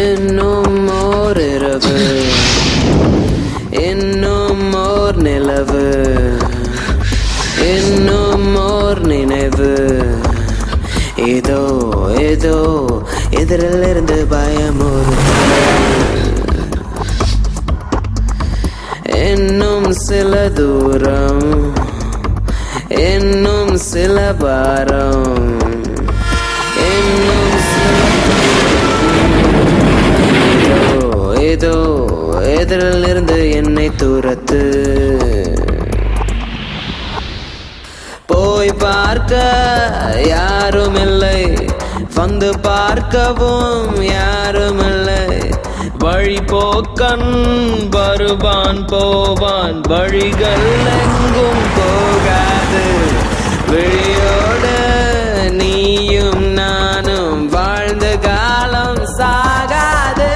இன்னும் ஓர் இரவு, இன்னும் ஓர் நிலவு, இன்னும் ஓர் நினைவு. ஏதோ ஏதோ எதிரில் இருந்து பயம் ஒரு இன்னும் சில தூரம், இன்னும் சில பாரம், இன்னும் ஏதோ எதிரில் இருந்து என்னை தூரத்து. போய் பார்க்க யாரும் இல்லை, வந்து பார்க்கவும் யாரும் இல்லை. வழி போக்கன் வருவான் போவான், வழிகள் எங்கும் போகாது. விழியோடு நீயும் நானும் வாழ்ந்த காலம் சாகாது.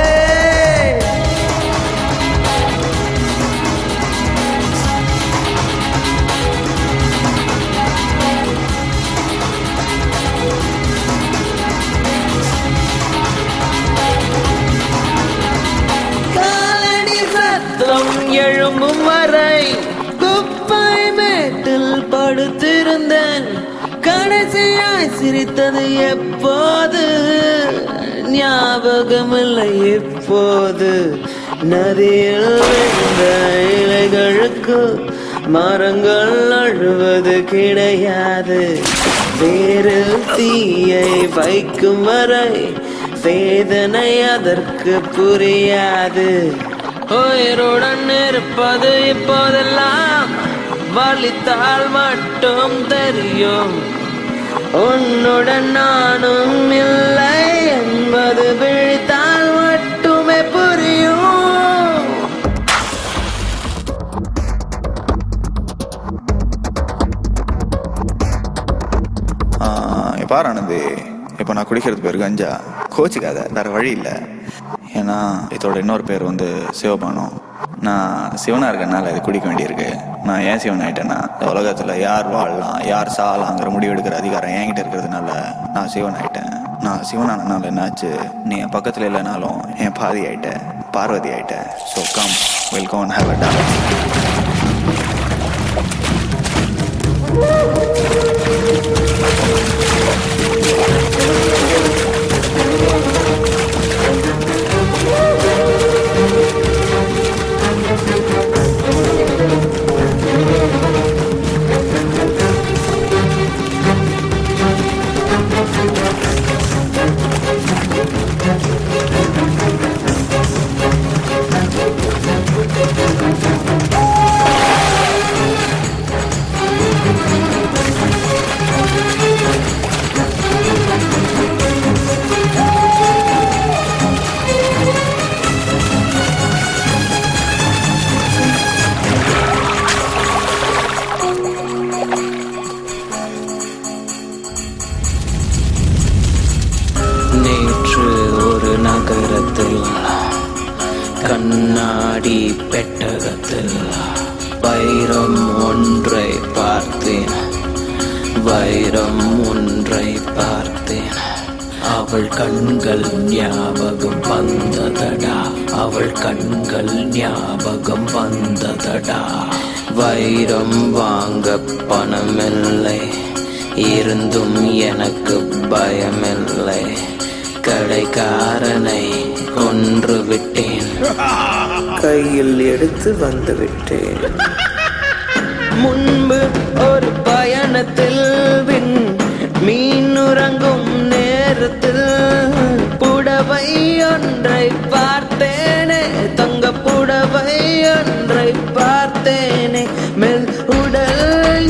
எழும்பும் வரை குப்பை மேட்டில் படுத்திருந்தேன். கடைசியாய் சிரித்தது எப்போது ஞாபகமில்லை. எப்போது நதியில் விழுந்த இலைகளுக்கு மரங்கள் அழுவது கிடையாது. வேறு தீயை வைக்கும் வரை வேதனை அதற்கு புரியாது. உயிருடன் இருப்பது இப்போதெல்லாம் வலித்தால் மட்டும் தெரியும். உன்னுடன் நானும் இல்லை என்பது விழித்தால் மட்டுமே புரியும். பாரு ஆனந்தி, இப்போ நான் குடிக்கிறது பேர் கஞ்சா. கோச்சிக்காத, வேற வழி இல்லை. ஏன்னா இதோட இன்னொரு பேர் சிவபானு. நான் சிவனாக இருக்கனால இது குடிக்க வேண்டியிருக்கு. நான் ஏன் சிவன் ஆகிட்டேன்னா, இந்த உலகத்தில் யார் வாழலாம் யார் சாகலாங்கிற முடிவு எடுக்கிற அதிகாரம் என்கிட்ட இருக்கிறதுனால நான் சிவன் ஆகிட்டேன். நான் சிவனானனால என்னாச்சு, நீ என் பக்கத்தில் இல்லைனாலும் என் பாதி ஆகிட்ட, பார்வதி ஆகிட்ட. So come, will go and have a dance. நகரத்தில் கண்ணாடி பெட்டகத்தில் வைரம் ஒன்றை பார்த்தேன், வைரம் ஒன்றை பார்த்தேன். அவள் கண்கள் ஞாபகம் வந்ததடா, அவள் கண்கள் ஞாபகம் வந்ததடா. வைரம் வாங்க பணமில்லை, இருந்தும் எனக்கு பயமில்லை. கடைக்காரனை கொன்று விட்டேன், கையில் எடுத்து வந்து விட்டேன். முன்பு ஒரு பயணத்தில் மீனுறங்கும் நேரத்தில் புடவை ஒன்றை பார்த்தேனே, தங்க புடவை ஒன்றை பார்த்தேனே. மெல் உடல்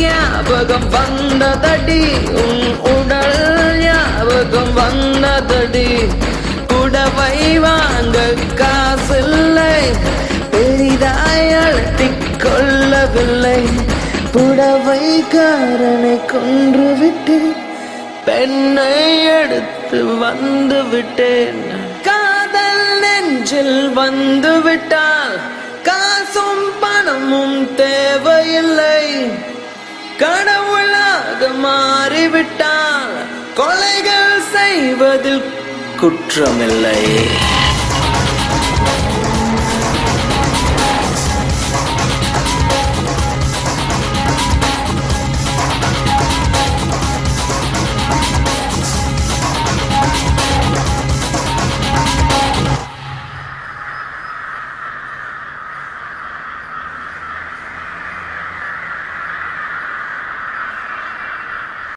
ஞாபகம் வந்ததடி, உன் உடல் ஞாபகம் வந்ததடி. புடவை வாங்க காசில்லை, பெரிதாய் அழட்டிக் கொள்ளவில்லை. புடவைக்காரனை கொன்று விட்டேன், பெண்ணை எடுத்து வந்து விட்டேன். நெஞ்சில் வந்து விட்டால் காசும் பணமும் தேவையில்லை. கடவுளாக மாறிவிட்டால் கொலைகள் செய்வதில் குற்றமில்லை.